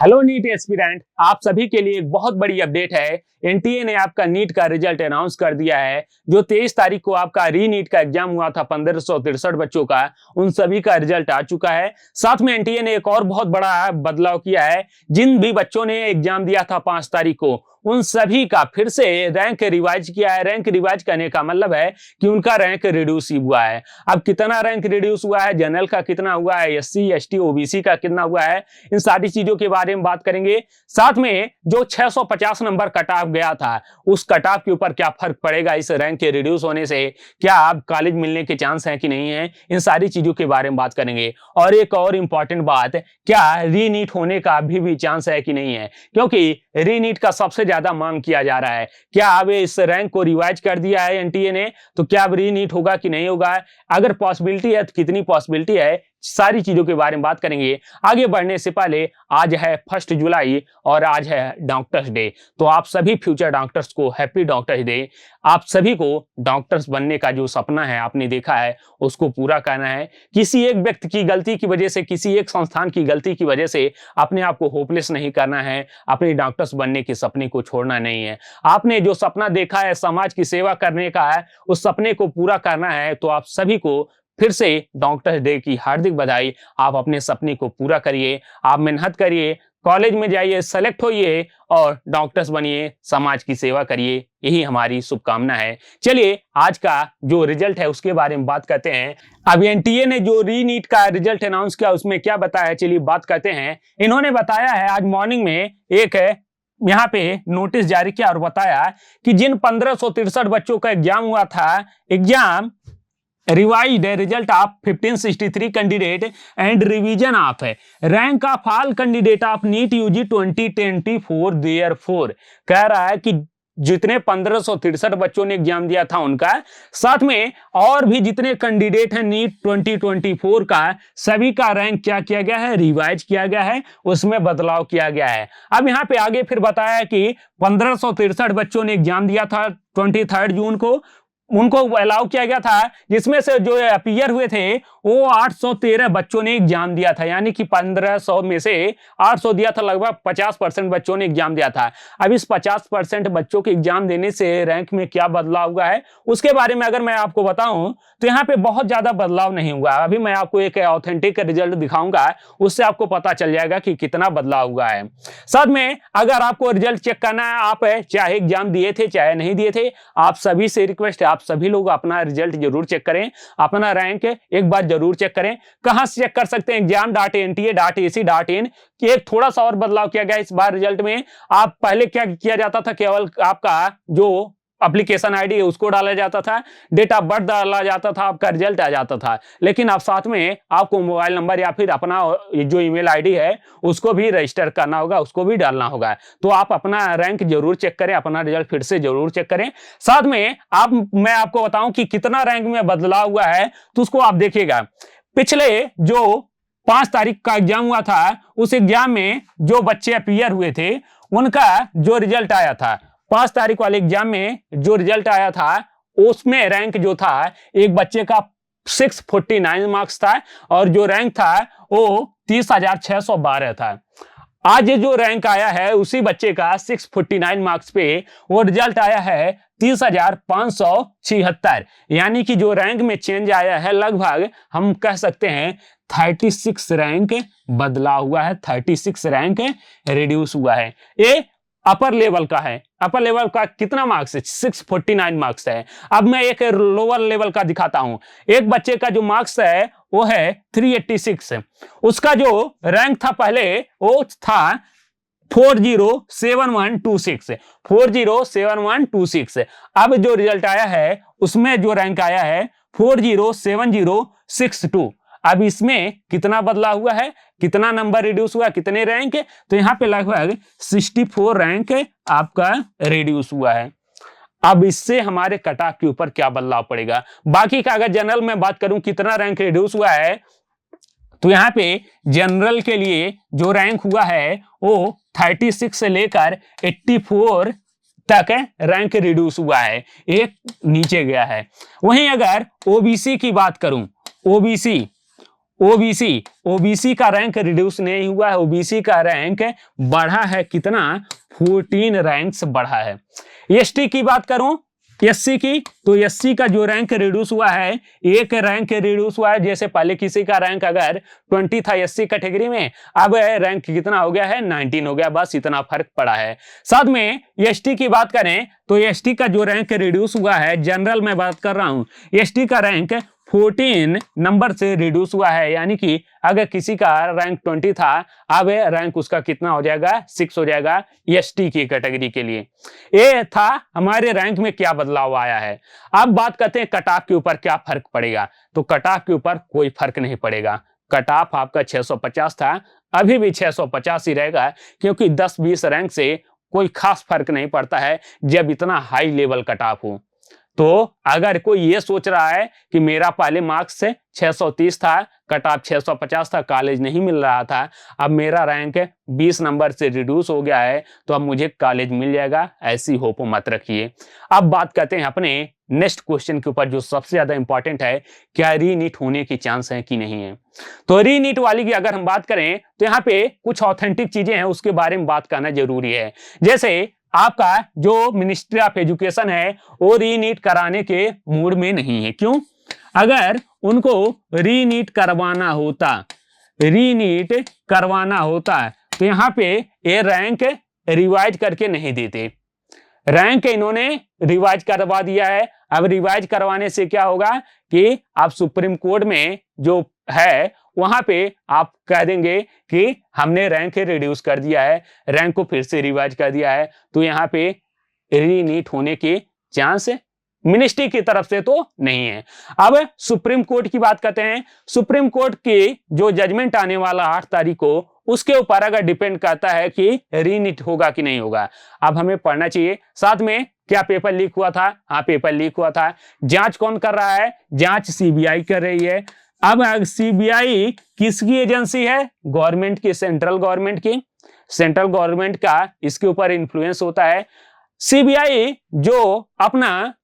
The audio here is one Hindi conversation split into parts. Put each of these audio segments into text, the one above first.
हेलो नीट एस्पिरेंट, आप सभी के लिए एक बहुत बड़ी अपडेट है। एनटीए ने आपका नीट का रिजल्ट अनाउंस कर दिया है। जो 23 तारीख को आपका री नीट का एग्जाम हुआ था 1563 बच्चों का, उन सभी का रिजल्ट आ चुका है। साथ में एनटीए ने एक और बहुत बड़ा बदलाव किया है। जिन भी बच्चों ने एग्जाम दिया था 5 तारीख को, उन सभी का फिर से रैंक रिवाइज किया है। रैंक रिवाइज करने का मतलब है कि उनका रैंक रिड्यूस हुआ है। अब कितना रैंक रिड्यूस हुआ है, जनरल का कितना हुआ है, एससी एसटी ओबीसी का कितना हुआ है, इन सारी चीजों के बारे में बात करेंगे। साथ में जो 650 नंबर कट ऑफ गया था, उस कट ऑफ के ऊपर क्या फर्क पड़ेगा इस रैंक के रिड्यूस होने से, क्या आप कॉलेज मिलने के चांस हैं कि नहीं है, इन सारी चीजों के बारे में बात करेंगे। और एक और इंपॉर्टेंट बात, क्या रीनीट होने का अभी भी चांस है कि नहीं है, क्योंकि रीनीट का सबसे ज्यादा मांग किया जा रहा है। क्या अब इस रैंक को रिवाइज कर दिया है एनटीए ने, तो क्या अब रीनीट होगा कि नहीं होगा, अगर पॉसिबिलिटी है तो कितनी पॉसिबिलिटी है, सारी चीजों के बारे में बात करेंगे। आगे बढ़ने से पहले, आज है 1 जुलाई और आज है डॉक्टर्स डे। तो आप सभी फ्यूचर डॉक्टर्स को हैप्पी डॉक्टर्स डे। आप सभी को डॉक्टर्स बनने का जो सपना है आपने देखा है, उसको पूरा करना है। किसी एक व्यक्ति की गलती की वजह से, किसी एक संस्थान की गलती की वजह से अपने आप को होपलेस नहीं करना है। अपने डॉक्टर्स बनने के सपने को छोड़ना नहीं है। आपने जो सपना देखा है समाज की सेवा करने का है, उस सपने को पूरा करना है। तो आप सभी को फिर से डॉक्टर्स डे की हार्दिक बधाई। आप अपने सपने को पूरा करिए, आप मेहनत करिए, कॉलेज में जाइए, सेलेक्ट होइए और डॉक्टर्स बनिए, समाज की सेवा करिए, यही हमारी शुभकामना है। चलिए आज का जो रिजल्ट है उसके बारे में बात करते हैं। अब एनटीए ने जो री नीट का रिजल्ट अनाउंस किया, उसमें क्या बताया, चलिए बात करते हैं। इन्होंने बताया है आज मॉर्निंग में एक यहाँ पे नोटिस जारी किया और बताया कि जिन 1563 बच्चों का एग्जाम हुआ था, exam revised result of 1563 candidate and revision of rank of all candidate of NEET UG 2024 therefore कह रहा है कि जितने 1563 बच्चों ने एग्जाम दिया था उनका, साथ में और भी जितने कैंडिडेट हैं नीट 2024 का, सभी का रैंक क्या किया गया है, रिवाइज किया गया है, उसमें बदलाव किया गया है। अब यहाँ पे आगे फिर बताया कि 1563 बच्चों ने एग्जाम दिया था 23 जून को, उनको अलाउ किया गया था, जिसमें से जो अपीयर हुए थे वो 813 बच्चों ने एग्जाम दिया था। यानी कि 1500 में से 800 दिया था, लगभग 50% बच्चों ने एग्जाम दिया था। अब इस 50% बच्चों के एग्जाम देने से रैंक में क्या बदलाव हुआ है, उसके बारे में अगर मैं आपको बताऊं तो यहाँ पे बहुत ज्यादा बदलाव नहीं हुआ। अभी मैं आपको एक ऑथेंटिक रिजल्ट दिखाऊंगा, उससे आपको पता चल जाएगा कि कितना बदलाव हुआ है। साथ में अगर आपको रिजल्ट चेक करना है, आप चाहे एग्जाम दिए थे चाहे नहीं दिए थे, आप सभी से रिक्वेस्ट है, आप सभी लोग अपना रिजल्ट जरूर चेक करें, अपना रैंक एक बार जरूर चेक करें। कहां से चेक कर सकते हैं, exam.nta.ac.in कि एक थोड़ा सा और बदलाव किया गया इस बार रिजल्ट में। आप पहले क्या किया जाता था, केवल आपका जो एप्लीकेशन आईडी है उसको डाला जाता था, डेट ऑफ बर्थ डाला जाता था, आपका रिजल्ट आ जाता था। लेकिन अब साथ में आपको मोबाइल नंबर या फिर अपना जो ईमेल आईडी है उसको भी रजिस्टर करना होगा, उसको भी डालना होगा। तो आप अपना रैंक जरूर चेक करें, अपना रिजल्ट फिर से जरूर चेक करें। साथ में मैं आपको बताऊं कि कितना रैंक में बदलाव हुआ है, तो उसको आप देखिएगा। पिछले जो 5 तारीख का एग्जाम हुआ था, उस एग्जाम में जो बच्चे अपीयर हुए थे उनका जो रिजल्ट आया था, 5 तारीख वाले एग्जाम में जो रिजल्ट आया था, उसमें रैंक जो था एक बच्चे का 649 मार्क्स था और जो रैंक था वो 30,612 था। आज जो रैंक आया है उसी बच्चे का 649 मार्क्स पे वो रिजल्ट आया है 30,576। यानी कि जो रैंक में चेंज आया है, लगभग हम कह सकते हैं 36 रैंक बदलाव हुआ है, 36 रैंक रिड्यूस हुआ है। ये अपर लेवल का है। अपर लेवल का कितना मार्क्स है, 649 मार्क्स है। अब मैं एक लोअर लेवल का दिखाता हूं। एक बच्चे का जो मार्क्स है वो है 386। उसका जो रैंक था पहले वो था 407126, 407126। अब जो रिजल्ट आया है उसमें जो रैंक आया है 407062। अब इसमें कितना बदलाव हुआ है, कितना नंबर रिड्यूस हुआ, कितने रैंक, तो यहां पे लगभग 64 रैंक आपका रिड्यूस हुआ है। अब इससे हमारे कट ऑफ के ऊपर क्या बदलाव पड़ेगा। बाकी का अगर जनरल में बात करूं कितना रैंक रिड्यूस हुआ है, तो यहां पे जनरल के लिए जो रैंक हुआ है वो 36 से लेकर 84 तक रैंक रिड्यूस हुआ है, एक नीचे गया है। वहीं अगर ओबीसी की बात करूं, ओबीसी, ओबीसी का रैंक रिड्यूस नहीं हुआ है, ओबीसी का रैंक बढ़ा है, कितना? 14 रैंक्स बढ़ा है। एसटी की बात करूं, एससी की, तो एससी का जो रैंक रिड्यूस हुआ है, एक रैंक रिड्यूस हुआ है। जैसे पहले किसी का रैंक अगर 20 था एससी कैटेगरी में, अब रैंक कितना हो गया है? 19 हो गया, बस इतना फर्क पड़ा है। साथ में एसटी की बात करें तो एसटी का जो रैंक रिड्यूस हुआ है, जनरल में बात कर रहा हूं, एसटी का रैंक 14 नंबर से रिड्यूस हुआ है, यानी कि अगर किसी का रैंक 20 था, अब रैंक उसका कितना हो जाएगा? 6 हो जाएगा एसटी की कैटेगरी के लिए। ये था हमारे रैंक में क्या बदलाव आया है। अब बात करते हैं कट ऑफ के ऊपर क्या फर्क पड़ेगा। तो कट ऑफ के ऊपर कोई फर्क नहीं पड़ेगा। कट ऑफ आपका 650 था, अभी भी 650 ही रहेगा, क्योंकि 10-20 रैंक से कोई खास फर्क नहीं पड़ता है जब इतना हाई लेवल कट ऑफ हो। तो अगर कोई ये सोच रहा है कि मेरा पहले मार्क्स से 630 था, कट ऑफ 650 था, कॉलेज नहीं मिल रहा था, अब मेरा रैंक 20 नंबर से रिड्यूस हो गया है, तो अब मुझे कॉलेज मिल जाएगा, ऐसी होप मत रखिए। अब बात करते हैं अपने नेक्स्ट क्वेश्चन के ऊपर, जो सबसे ज्यादा इंपॉर्टेंट है, क्या रीनीट होने की चांस है कि नहीं है। तो रीनीट वाली की अगर हम बात करें तो यहाँ पे कुछ ऑथेंटिक चीजें हैं, उसके बारे में बात करना जरूरी है। जैसे आपका जो मिनिस्ट्री ऑफ एजुकेशन है, वो रीनीट कराने के मूड में नहीं है। क्यों? अगर उनको रीनीट करवाना होता, रीनीट करवाना होता, तो यहाँ पे ये रैंक रिवाइज करके नहीं देते। रैंक इन्होंने रिवाइज करवा दिया है। अब रिवाइज करवाने से क्या होगा कि आप सुप्रीम कोर्ट में जो है वहां पे आप कह देंगे कि हमने रैंक रिड्यूस कर दिया है, रैंक को फिर से रिवाइज कर दिया है, तो यहाँ पे रीनीट होने के चांस मिनिस्ट्री की तरफ से तो नहीं है। अब सुप्रीम कोर्ट की बात करते हैं। सुप्रीम कोर्ट की जो जजमेंट आने वाला 8 तारीख को, उसके ऊपर अगर डिपेंड करता है कि रीनीट होगा कि नहीं होगा। अब हमें पढ़ना चाहिए। साथ में क्या पेपर लीक हुआ था? हाँ, पेपर लीक हुआ था। जांच कौन कर रहा है? जांच सीबीआई कर रही है। अब सीबीआई किसकी एजेंसी है? गवर्नमेंट की, सेंट्रल गवर्नमेंट की। सेंट्रल गवर्नमेंट का इसके ऊपर इंफ्लुएंस होता है। सीबीआई जो अपना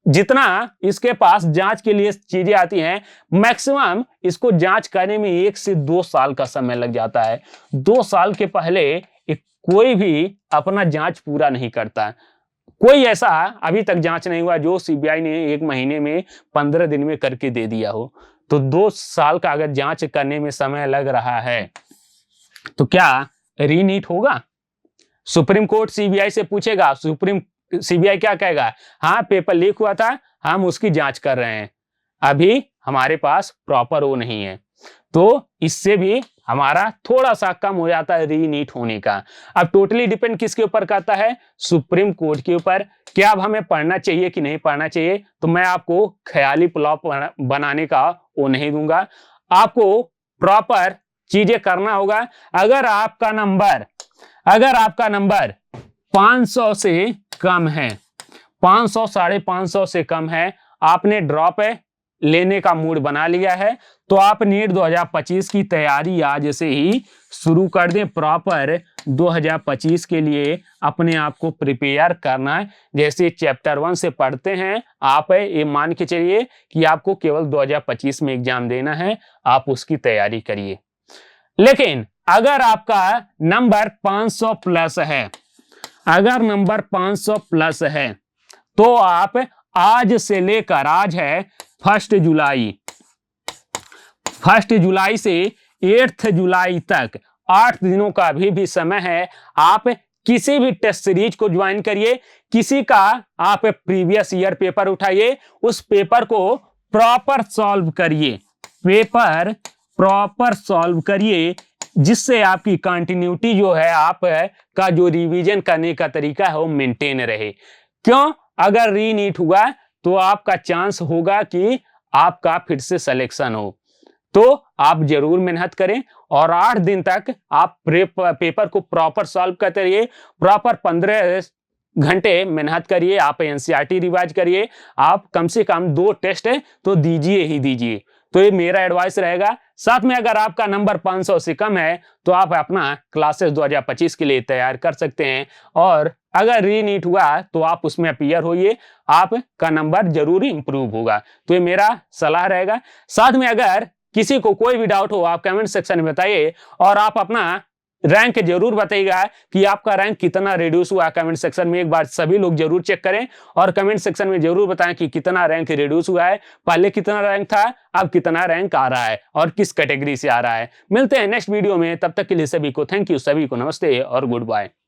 जितना इसके पास जांच के लिए चीजें आती हैं, मैक्सिमम इसको जांच करने में 1 से 2 साल का समय लग जाता है। 2 साल के पहले कोई भी अपना जांच पूरा नहीं करता। कोई ऐसा अभी तक जांच नहीं हुआ जो सीबीआई ने 1 महीने में 15 दिन में करके दे दिया हो। तो 2 साल का अगर जांच करने में समय लग रहा है, तो क्या रीनीट होगा? सुप्रीम कोर्ट सीबीआई से पूछेगा, सीबीआई क्या कहेगा? हाँ, पेपर लीक हुआ था, हम उसकी जांच कर रहे हैं, अभी हमारे पास प्रॉपर वो नहीं है। तो इससे भी हमारा थोड़ा सा कम हो जाता है रीनीट होने का। अब टोटली डिपेंड किसके ऊपर करता है? सुप्रीम कोर्ट के ऊपर। क्या अब हमें पढ़ना चाहिए कि नहीं पढ़ना चाहिए? तो मैं आपको ख्याली पुलाव बनाने का वो नहीं दूंगा। आपको प्रॉपर चीजें करना होगा। अगर आपका नंबर 500 से कम है, 500 550 से कम है, आपने ड्रॉप लेने का मूड बना लिया है, तो आप नीट 2025 की तैयारी आज से ही शुरू कर दें। प्रॉपर 2025 के लिए अपने आप को प्रिपेयर करना है। जैसे चैप्टर 1 से पढ़ते हैं आप, ये मान के चलिए कि आपको केवल 2025 में एग्जाम देना है, आप उसकी तैयारी करिए। लेकिन अगर आपका नंबर 500 प्लस है, अगर नंबर 500 प्लस है, तो आप आज से लेकर, आज है 1 जुलाई, 1 जुलाई से 8 जुलाई तक 8 दिनों का अभी भी समय है। आप किसी भी टेस्ट सीरीज को ज्वाइन करिए, किसी का आप प्रीवियस ईयर पेपर उठाइए, उस पेपर को प्रॉपर सॉल्व करिए, पेपर प्रॉपर सॉल्व करिए, जिससे आपकी कंटिन्यूटी जो है, आप का जो रिवीजन करने का तरीका है वो मेंटेन रहे। क्यों? अगर रीनीट हुआ तो आपका चांस होगा कि आपका फिर से सिलेक्शन हो। तो आप जरूर मेहनत करें और 8 दिन तक आप पेपर को प्रॉपर सॉल्व करते रहिए। प्रॉपर 15 घंटे मेहनत करिए, आप एनसीईआरटी रिवाइज करिए, आप कम से कम 2 टेस्ट तो दीजिए ही दीजिए। तो ये मेरा एडवाइस रहेगा। साथ में अगर आपका नंबर 500 से कम है, तो आप अपना क्लासेस 2025 के लिए तैयार कर सकते हैं, और अगर रीनीट हुआ तो आप उसमें अपीयर होइए, आपका नंबर जरूर इंप्रूव होगा। तो ये मेरा सलाह रहेगा। साथ में अगर किसी को कोई भी डाउट हो आप कमेंट सेक्शन में बताइए और आप अपना रैंक जरूर बताइएगा कि आपका रैंक कितना रिड्यूस हुआ। कमेंट सेक्शन में एक बार सभी लोग जरूर चेक करें और कमेंट सेक्शन में जरूर बताएं कि कितना रैंक रिड्यूस हुआ है, पहले कितना रैंक था, अब कितना रैंक आ रहा है और किस कैटेगरी से आ रहा है। मिलते हैं नेक्स्ट वीडियो में, तब तक के लिए सभी को थैंक यू, सभी को नमस्ते और गुड बाय।